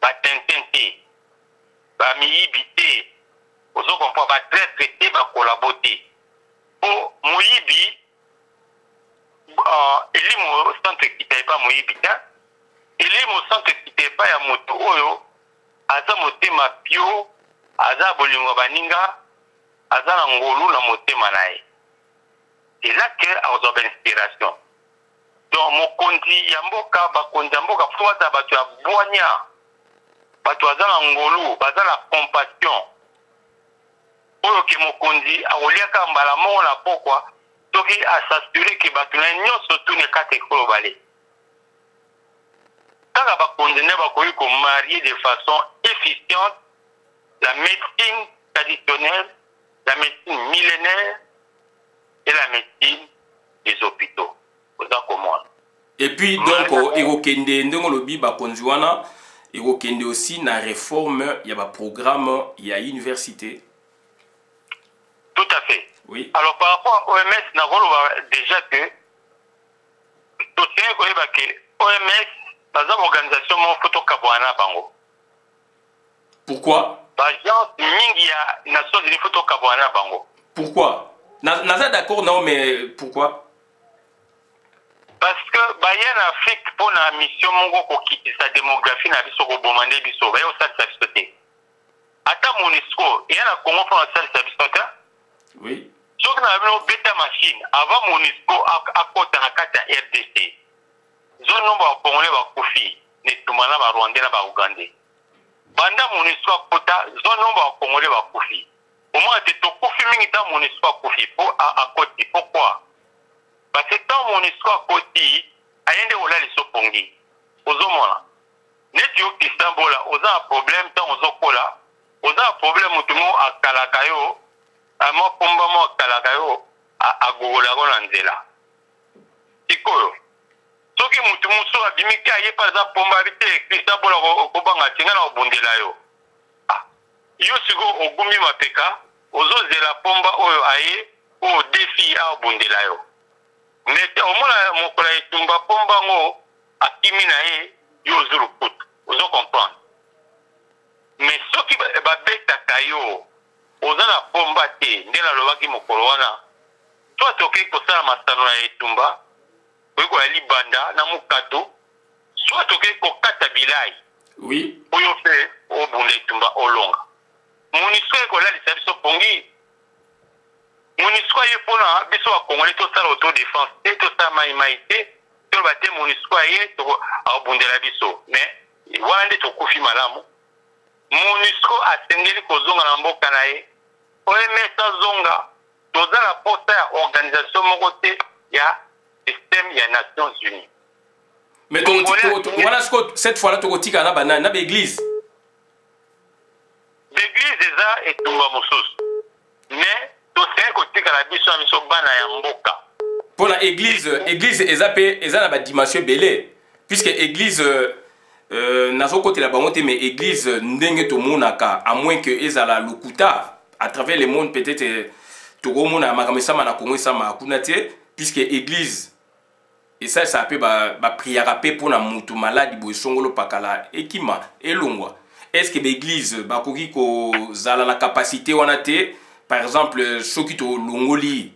batentente bamiyibite ozokompa batraite bakolabote po moyibi elimu centre kitayepa moyibi ta elimu centre kitayepa ya moto oyo aza motema pio aza bolingo baninga aza na ngolu na motema na ye. C'est là que azoba inspiration. Donc mokonzi ya mboka bakonzi ya mboka fo baza bato ya bwanya bato aza na ngolu baza na compassion oyo ke mokonzi akoliaka mbala moko na pokwa soki asasure ke bato na nyonso tune kati ekolo bale kaka bakonzi nde bakoki komarier de façon efficiente la médecine traditionnelle, la médecine millénaire et la médecine des hôpitaux. oza komona. Et puis donc ekokende ndenge lobi bakonzi wana ekokende aussi na réforme ya ba programme ya université. Tout à fait. Oui. Alors par rapport à OMS, nous avons déjà que tout ce que OMS, dans une organisation, mon photo kabwana bango. Pourquoi? Par exemple, mingi ya Nations Unies photo kabwana bango. Pourquoi? Naza d'accord non mais pourquoi? Parce que baye en Afrique pour la mission mongo ko kiti sa démographie na biso ko bomande biso baye o sa biso te. Ata MONUSCO et na Congo pour sa biso te. Oui. Soki na bino beta machine avant MONUSCO akota na kata RDC. Zone nombre wa Congolais ba kufi ne tumana ba Rwandais na ba Ougandais. Banda MONUSCO akota zone nombre wa Congolais ba kufi. Au moins te to kufi mingi ta MONUSCO kufi pour akoti. Pourquoi? Parce que tant MONUSCO akoti ayende ola les sopongi. Ozomona. Net yo Kistambola oza un problème tant ozokola. Oza un problème mutumo akalakayo. Amo pomba mo akalakayo agogola ko nzela. Sikoyo. Soki mutu muso abimiki aye par exemple pomba bite Kistambola ko banga tinga na obundela yo. Yo siko ogumi mapeka ozozela pomba oyo aye o défi a obundela yo. Mais au moins mokola etumba pomba ngo akimi na ye yo zuru kutu. Ozo comprendre. Mais soki ba beta kayo oza na pomba te ndena lobaki mokolo wana. Toi toke ko sala masano na etumba. Weko ya libanda na mukato. Soit toke ko kata bilai. Oui. Oyo fe o bunda etumba olonga. MONUSCO ko la lisabiso pongi. MONUSCO ye pona biso wa Congolais to sala autodéfense te to sala maïmaïté to bate MONUSCO ye to abundela biso mais wana nde to kufi malamu MONUSCO asengeli kozonga na mboka na ye OMS azonga toza na posta ya organisation moko te ya système ya Nations Unies. Mais wana cette fois là tokotika na banana na l'église. L'église eza etumba mosusu mais pour la église eza na ba dimension belé puisque église nazo côté la bangote mais église ndenge to monaka à moins que ezala lokuta à travers le monde peut-être to mona makamesa na Congo sama kunate puisque église et ça peut ba prière rapé pour na mutu malade bo songolo pakala ekima elongwa est-ce que l'église ba koki ko zala la capacité wana te. Par exemple, ceux qui ont l'ongoli,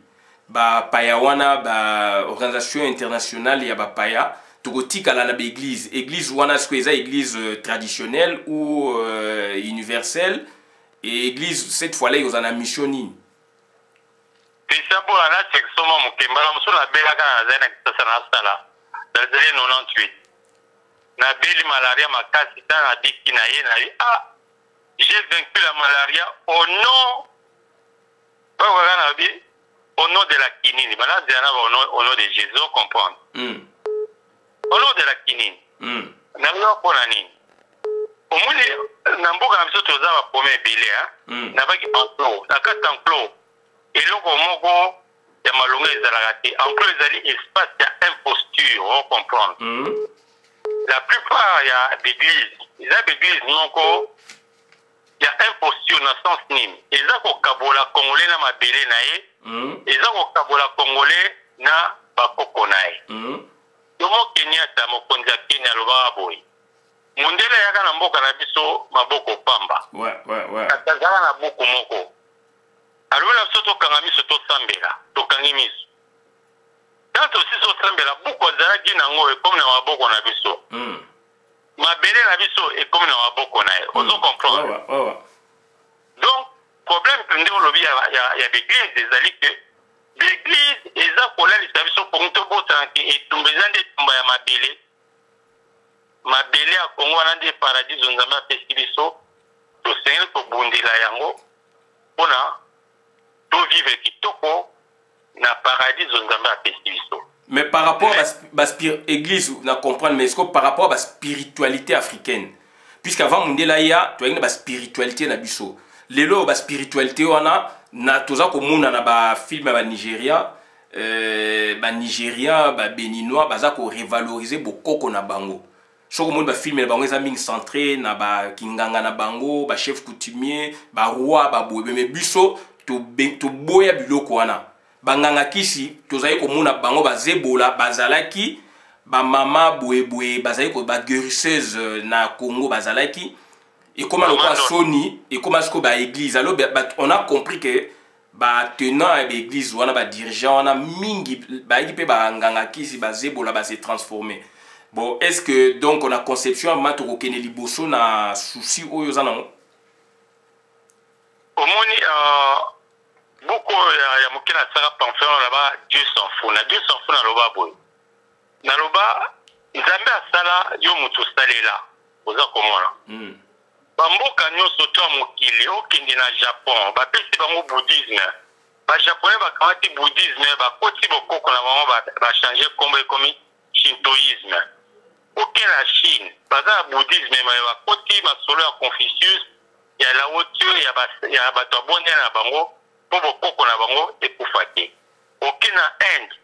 ba payawana, ba organisation internationale ya ba paya, tokotika la l'église. Église wana est-ce que c'est église traditionnelle ou universelle? Et église cette fois-là ils ont une mission ni. C'est ça pour la nature que somme mukemba la muso la bela kana zena kitasa na sala. Dans les années 98. Na beli malaria makasi na diki na ye na ah j'ai vaincu la malaria au nom au nom de la kinini, au nom de Jésus, on comprend. Au nom de la kinini, n'a pas nini. Au moins, n'importe quel chose tu as promis billet, n'a pas qui enclos, la carte enclos. Et là, comment il y a malongé les alagati, enclos les alliés, espace, il y a imposture, on comprend. La plupart, il y a des églises, il y a des églises, non, il y a imposture dans le sens nim. Ils ont kabola congolais na mabele na ye. Ils ont kabola congolais na bakoko na ye. Yomo Kenya ta mokonza Kenya loba boy. Mundele yaka na mboka na biso maboko pamba. Ouais. Katazala na buku moko. Alors la biso to kanga miso to sambela, to kangi miso. Quand aussi so sambela buku azala ki nango e comme na maboko na biso. Mabele na biso et comme na maboko na ye. Ozo comprendre. Ouais. Donc, problème que nous avons, il y a l'église des alliés que l'église est là pour les services pour nous et tout les gens de tomber à Mabélé à Congo on a des paradis on a ma festiviso to seigneur pour bundi la yango on a tout vivre qui toko na paradis on a ma festiviso. Mais par rapport à la église, on a comprendre mais est-ce que par rapport à la spiritualité africaine puisqu'avant Mundela ya tu as une spiritualité na biso. Lelo ba spiritualité wana na toza komona na ba film ba Nigeria ba Nigérien, ba Béninois, baza ko revaloriser bokoko na bango. Soko monde ba filmer na bango eza mingi centré na ba kinganga na bango, ba chef coutumier, ba roi, ba boye mais biso to boya biloko wana. Banganga kisi tozali komona bango bazebola bazalaki ba mama boye bazali ko ba guérisseuse na Congo bazalaki et comment le quoi Sony et comment ce que ba église alors on a compris que ba tenant à l'église wana ba dirigeant on a mingi ba équipe ba nganga kisi bazebola ba se transformer. Bon, est-ce que donc on a conception mato ko kene liboso na souci oyo zana omoni beaucoup ya mokena sara pamphléon là-bas Dieu s'en fout na loba boy na loba nzambe asala yo mutu salela oza komona bamboka nyonso to mokili okende na Japon bapesi bango bouddhisme ba japonais bakamati bouddhisme bakoti bokoko na bango bachange kombo ekomi shintoïsme oke na Chine baza bouddhisme mais bakoti masolo ya Confucius ya Lao Tzu ya bato abonde na bango po bokoko na bango ekufa te oke na Inde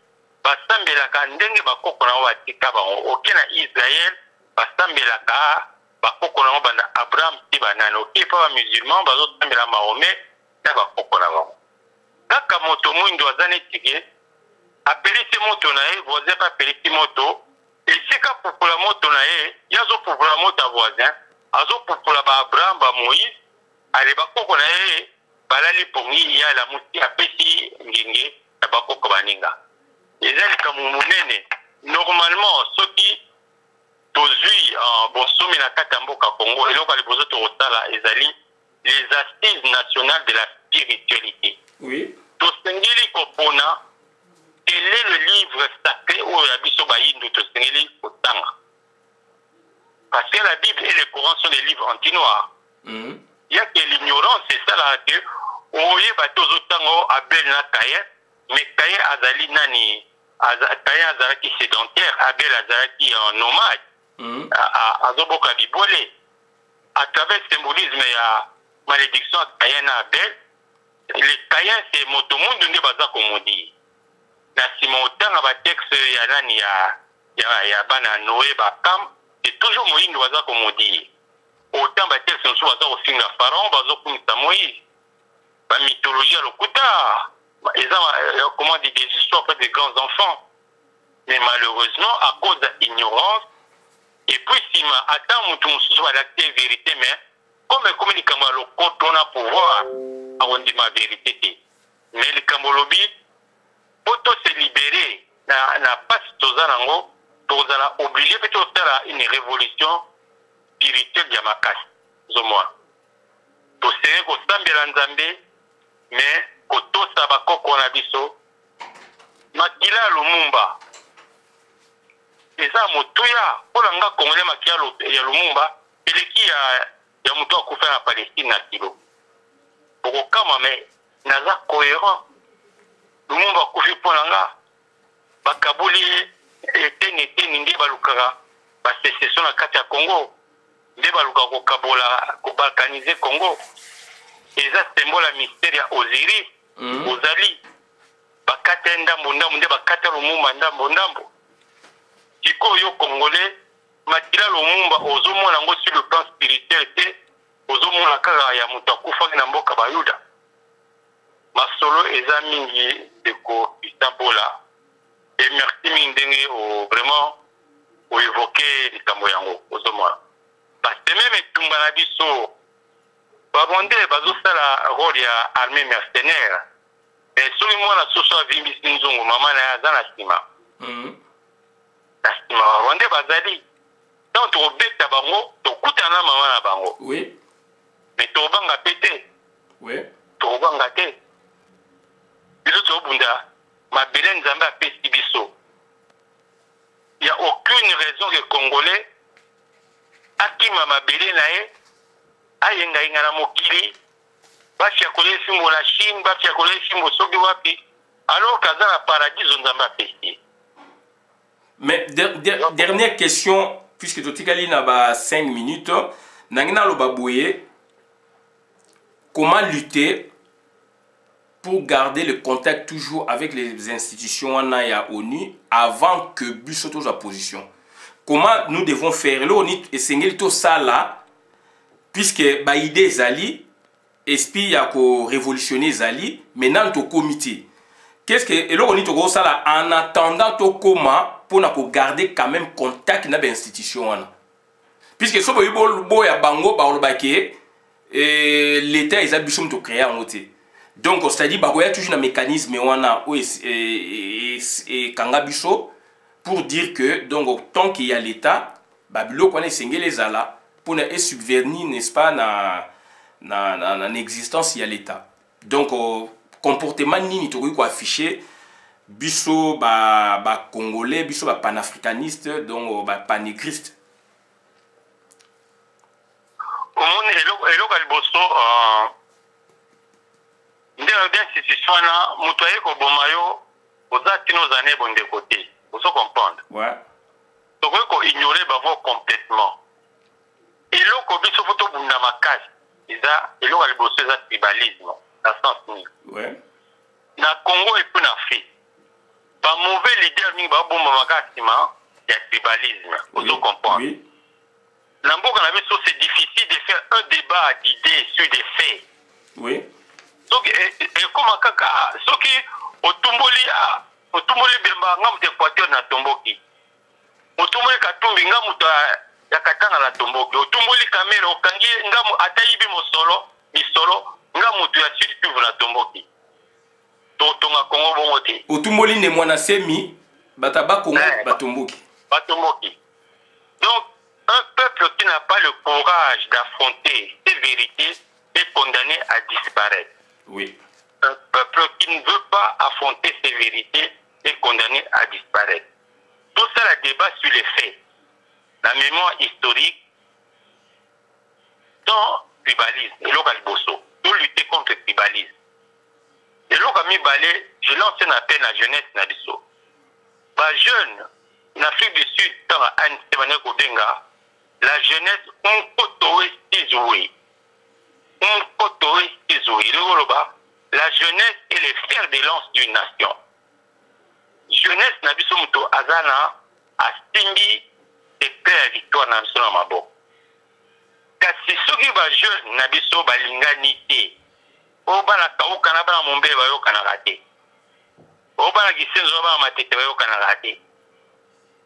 basambelaka ndenge bakoko na bango batika bango oke na Israel basambelaka bakoko na bango banda Abraham ti banani oke pa bamusulman bazosambela Mahomet na bakoko na bango kaka moto mwindo aza neti ke apelisi moto na ye voisin pa apelisi moto esika pupula moto na ye ye azopupula moto ya voisin azopupula ba Abraham ba Moïse ale bakoko na ye balali pongi ya la muti apesi ngenge na bakoko baninga eza likambo monene normalement soki tozwi bonsomi na kati ya mboka Congo eloko ya liboso tokosala ezali les assises nationales de la spiritualité. Oui. Tosengeli kopona quel est le livre sacré oyo ya biso bayindo tosengeli kotanga parce que la Bible et le Coran sont des livres anti-noirs. Il y a que l'ignorance, c'est ça là que oye batozo tango Abel na Caïn, mais Caïn azali nani Caïn azalaki sédentaire, Abel azalaki en nomade. Azoboka bibole à travers le symbolisme ya malédiction à Caïn na Abel. Le Caïn c'est motomundu nde baza komodi. Na sima otanga ba texte ya nani ya bana Noé bakam, c'est toujours moyindo baza komodi. Autant ba texte nso baza kosinga Pharaon baza kumisa Moïse. La mythologie à l'Okuta, comment dire, des histoires des grands enfants. Mais malheureusement, à cause de l'ignorance, et puis si ma attend mon soit la vérité, mais comme les Kamalo, quand on a pouvoir, on dit ma vérité. Mais les Kamolobi, pour se libérer, n'a pas Tozanango, Tozala obligé peut-être de faire une révolution spirituelle de Yamakas, Zomoa. Tozé ko sambela nzambe mais kotosa bakoko na biso makila Lumumba eza motuya mpona nga kongole makila ya Lumumba eleki ya moto akufa na Palestine na kilo okokama me naza cohérent Lumumba akufi mpona nga bakabuli eteni nde balukaka basécession na kati ya Congo nde balukaka kokabola kobalkanize Congo eza symbole ya mystère ya Osiris ozali bakata ndambo nde bakata Lumumba ndambo sikoyo congolais makila Lumumba ozomona yango sur le plan spirituel te ozomona kaka ya moto akufaki na mboka bayuda masolo eza mingi deko isabola et merci mingi ndenge vraiment oévoquer likambo yango ozomona parce que même etumba na biso babonde bazosala rôle ya armée mercenaire mais soki mwana soso avimbisi nzungu mama na ye aza na nsima na nsima babonde bazali donc tokobeta bango tokutana mama na bango oui mais tokobanga pe te oui tokobanga te biso tokobunda mabele nzambe apesi biso il y a aucune raison que congolais akima mabele na ye ayenga na mokili bafiakole simbo na Chine bafiakole simbo soki wapi alors kaza na paradis nzambe apesi. Mais dernière question puisque totikali na ba 5 minutes nangina lo baboye comment lutter pour garder le contact toujours avec les institutions en a ONU avant que biso to sa position. Comment nous devons faire? Là, on est tout ça là, puisque ba idée zali, esprit ya ko révolutionner zali, maintenant au comité. Qu'est-ce que et là on est tout ça là en attendant to comment pour na ko garder quand même contact na ba institution wana. Puisque so bo ya bango ba olobake l'État ils a besoin de créer en côté. Donc c'est-à-dire bah il y a toujours un mécanisme wana et kangabiso pour dire que donc tant qu'il y a l'État bah bilo connaît sengé les ala pour ne subvenir n'est-ce pas na existence il y a l'État. Donc comportement nini to ko afficher biso ba congolais biso ba panafricaniste donc ba panégriste. Au monde elo kaliboso ndelo d'institution na mutoye ko bomayo ozati nos années bon de côté. Vous comprendre? Ouais. Donc ko ignorer bavo complètement. Elo ko biso photo bunda makasi. Iza elo kaliboso za tribalisme dans sens ni. Ouais. Na Congo et puis na Afrique. Ba mauvais leader ni ba bomba makasi ma ya tribalisme. Vous comprendre? Oui. C'est difficile de faire un débat d'idées sur des faits. Oui. Donc, et comment kaka, ce qui au tumboli bemba ngam Équateur na tomboki. Au tumboli katumbi ngam ya katanga la tomboki. Au tumboli kamera okangi ngam atayibi misolo ngam tu ya sud tu na tomboki. Tonga Congo bongote. Au tumboli ne mwana semi bataba Congo batomboki. Batomboki. Donc un peuple qui n'a pas le courage d'affronter ces vérités est condamné à disparaître. Oui. Un peuple qui ne veut pas affronter ces vérités est condamné à disparaître. Tout ça, le débat sur les faits, la mémoire historique, dans le tribalisme, et local bosso, pour lutter contre le tribalisme. Et local mi balé, je lance un appel à la jeunesse nabiso. Bah jeune, en Afrique du Sud, dans la Kodenga, la jeunesse, on kotoé jouer. La jeunesse est le fer de lance d'une nation. Jeunesse nabiso muto azana a stingi et père la victoire nabiso na mabo. Kasi soki ba jeune nabiso balingani te. O bana kauka na bana mombe ba yo kana rate. O bana gisenzo ba matete ba yo kana rate.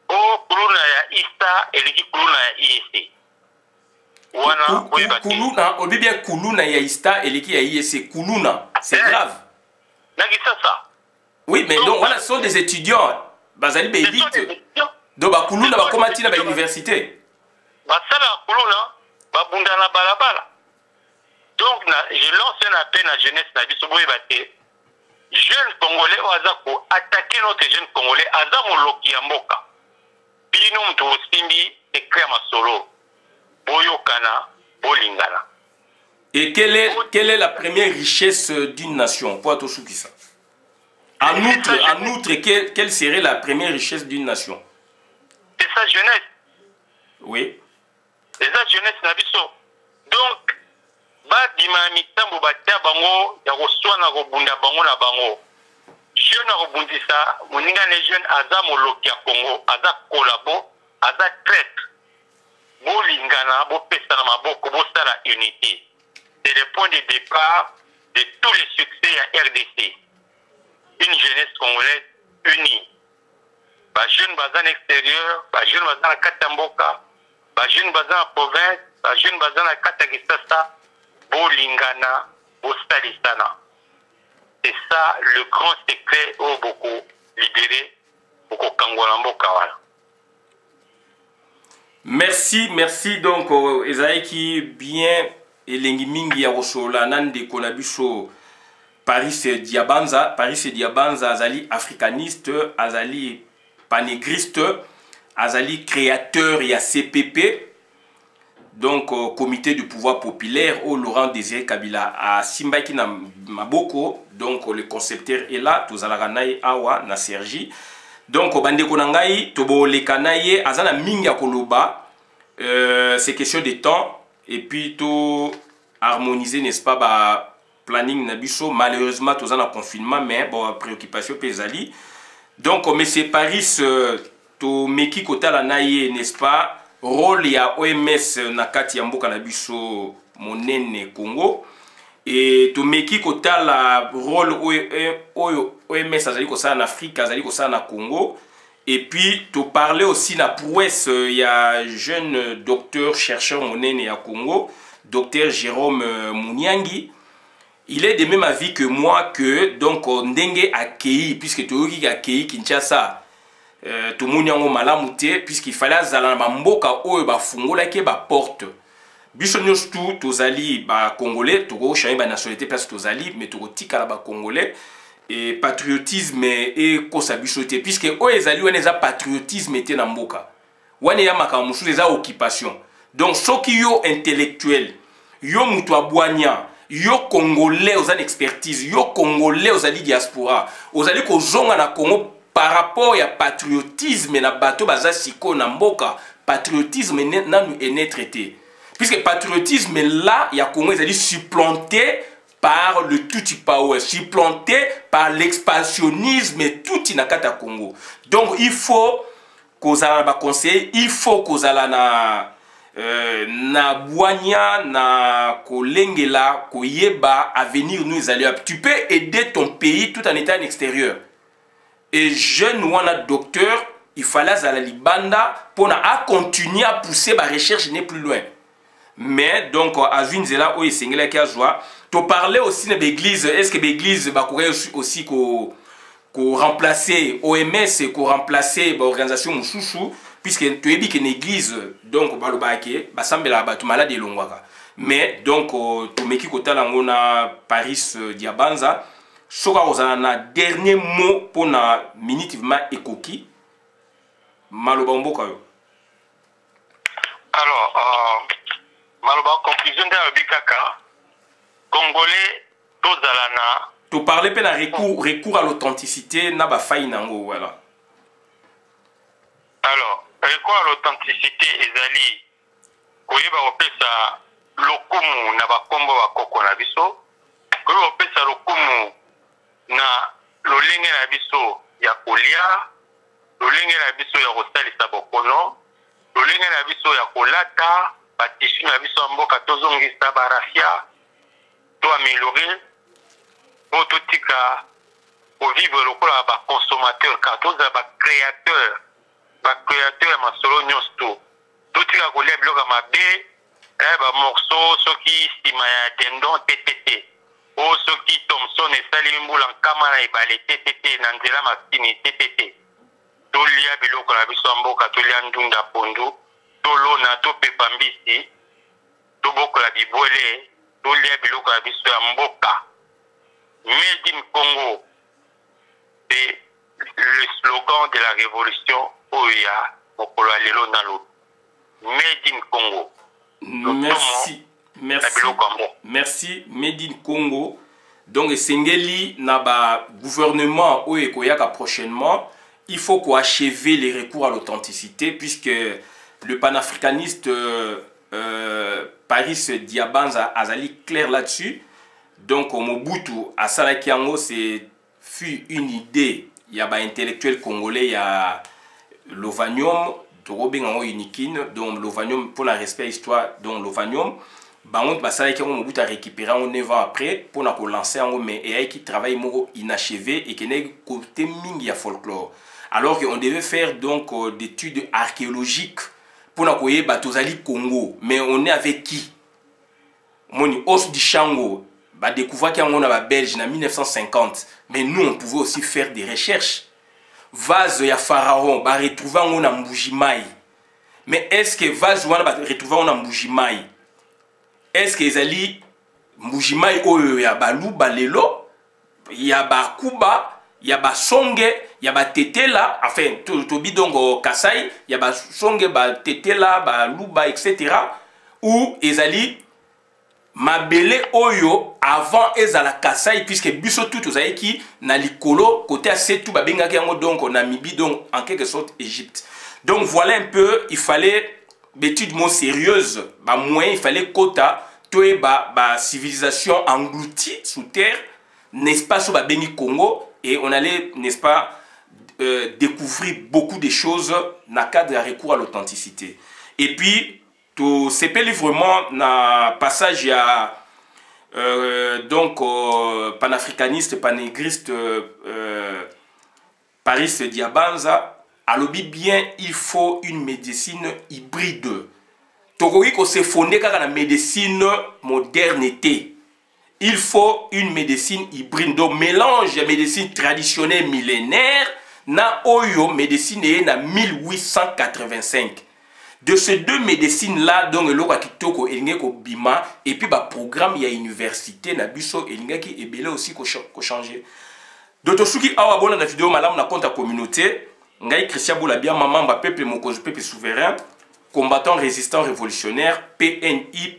O kuluna ya Ista eliki kuluna ya IEC. Kuluna, on dit bien Kuluna ya Ista eliki ya IEC. Kuluna, c'est grave. Oui, mais donc voilà, ce sont des étudiants. Bazali élite. Donc ba Kuluna ba komati na ba université. Ba sala Kuluna ba bunda na balabala. Donc je lance un appel à la jeunesse na biso boye baté. Jeunes congolais oazako attaquer notre jeune congolais azamo loki ya mboka. Bino mtu osimbi ekrea masolo. Boyokana, bolingana. Et quelle est la première richesse d'une nation? Pour Atosoukissa. En outre, quelle serait la première richesse d'une nation? C'est sa jeunesse. Oui. C'est sa jeunesse nabiso. Donc, badima mitambo batia bango ya koswana kobunda bango na bango. Jeune akobundisa, moninga les jeunes aza moloki ya Congo, aza kolabo, aza traître. Bolingana, bopesana maboko, bosala unité. C'est le point de départ de tous les succès à RDC. Une jeunesse congolaise unie. Ba jeune bazan extérieur, ba jeune bazan à Katamboka, ba jeune bazan à province, ba jeune bazan à Katagisasa, bolingana, bostalisana. C'est ça le grand secret au beaucoup libéré, beaucoup kangolamboka wala. Merci donc Ezaïe qui bien elengi mingi ya kosola nande konabiso Paris Diabanza azali africaniste, azali panégriste, azali créateur ya CPP, donc comité du pouvoir populaire au Laurent Désiré Kabila à Simbaki na Maboko, donc le concepteur est là, tozalakanaye awa na Sergi. Donc, bandeko nangai, tobo lekanaye, azana minga koloba, c'est question de temps, et puis tout harmoniser, n'est-ce pas, planning na biso malheureusement tous en confinement mais bon préoccupation pesali donc mais c'est Paris to meki kotala na ye n'est-ce pas rôle ya OMS na kati ya mboka na biso monene Congo et to meki kotala rôle OMS azali ko ça en Afrique azali ko ça na Congo et puis to parler aussi na prouesse ya jeune docteur chercheur monene ya Congo docteur Jérôme Mouniangi. Il est de même avis que moi que donc ndenge akei puisque toyoki akei Kinshasa tout le monde malamute puisqu'il fallait azala na mboka oyo bafungola ke ba porte biso nyos tout tozali ba congolais toko changer ba nationalité place tozali mais toko tikala ba congolais et patriotisme et kosa biso te puisque oyo ezali wana eza patriotisme te na mboka wana ya makambo mususu eza occupation donc soki yo intellectuel yo mutu abwanya yo congolais ozali expertise yo congolais ozali diaspora ozali kozonga na Congo par rapport ya patriotisme na bato baza siko na mboka patriotisme nanu ene traité puisque patriotisme là ya Congo ezali supplanté par le tutti power supplanté par l'expansionnisme tutti na kata Congo donc il faut kozala ba conseil il faut kozala na bwanya na kolengela koyeba avenir nous aller tu peux aider ton pays tout en étant en extérieur et jeune wana docteur il fallait zala libanda pour à continuer à pousser ba recherche n'est plus loin mais donc avinzela o esengela ki azwa to parler aussi de l'église est-ce que l'église ba courir aussi ko remplacer OMS ko remplacer ba organisation mususu puisque tu es dit que l'église donc balobake basambela batu malade elongwaka mais donc to meki kotala ngona Paris Diabanza soka ozana na dernier mot pour na minitivement ekoki maloba mboka yo alors maloba conclusion de bikaka congolais tozala na to parler pe na recours à l'authenticité na ba faille nango voilà alors recours à l'authenticité ezali koyeba opesa lokumu na bakombo bakoko na biso koyeba opesa lokumu na lolenge na biso ya kolia lolenge na biso ya kosalisa bokono lolenge na biso ya kolata batissu na biso ya mboka tozongisa barafia to améliorer po totika kovivre lokola baconsommateur car tozala bacréateur ya masolo nyonso to totika kolia biloko ya mabe bamorceau soki nsima ya dendon ttT o soki Thomson esali mbula nkama na ebale ttT na nzela masini ttT tolia biloko na biso ya mboka tolia ndunda pondu tolona topepa mbisi tobokola bibwele tolia biloko ya biso ya mboka Made in Congo c'est le slogan de la révolution oya mokolo lelo nalo Made in Congo. Merci Made in Congo. Donc Sengeli na ba gouvernement oyo koyaka prochainement il faut qu'on achève les recours à l'authenticité puisque le panafricaniste Paris Diabanza azali clair là-dessus. Donc Mobutu asalaki yango c'est fut une idée il y a ba intellectuel congolais il y a Lovanium Torobengango Unikin donc Lovanium pour la respect histoire donc Lovanium bango basalaki yango Mobutu a récupéré en 9 ans après pour na ko lancer yango mais et qui travaille moko inachevé et qui n'est côté mingi ya folklore alors qu'on devait faire donc des études archéologiques pour na koyeba tozali Congo mais on est avec qui moni os di Chango bah découvrir qu'il y a un Belge en 1950 mais nous on pouvait aussi faire des recherches vase ya pharaon bah retrouver on a Mbujimai mais est-ce que vase on a retrouver on a Mbujimai est-ce que ezali Mbujimai oyo ya balu balelo ya ba kuba ya ba songe ya ba tetela enfin to bidongo Kasai ya ba songe ba tetela ba luba etc ou ezali mabele oyo avant ezala Kasai puisque biso tout ozaki na likolo côté asetu babengaki yango donc Namibie donc en quelque sorte Égypte. Donc voilà un peu il fallait d'études moins sérieuses ba moyen il fallait quota Toi, ba civilisation engloutie sous terre, n'est-ce pas, sur Bengi Congo, et on allait, n'est-ce pas, découvrir beaucoup de choses dans le cadre de recours à l'authenticité. Et puis, tout c'est vraiment na passage à donc panafricaniste, panégriste Paris Diabanza, alobi bien, il faut une médecine hybride. Tokoki ko se fondé dans la médecine modernité. Il faut une médecine hybride, donc mélange de médecine traditionnelle millénaire na oyo médecine na 1885. De ces deux médecines-là, donc le Kitoko Elingeko Bima, et puis bah programme il y a université na biso Elingaki et belé aussi ko changer. D'autres qui a abonné la vidéo malam na compte à communauté, ngai Christian Boulabia maman ba peuple mokonzi peuple souverain, combattant résistant révolutionnaire, PNI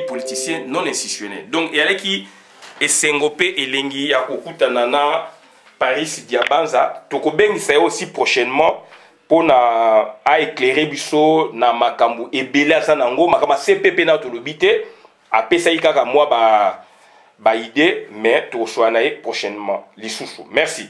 politicien non institutionnel. Donc il y a qui esengopé elengi ya kokutanana Paris Diabanza, toko bengisa aussi prochainement pour na éclairer biso na makambu ebele asa nango makama CPP na tolobite apesa ikaka moi ba idée mais to soana prochainement lisusu. Merci.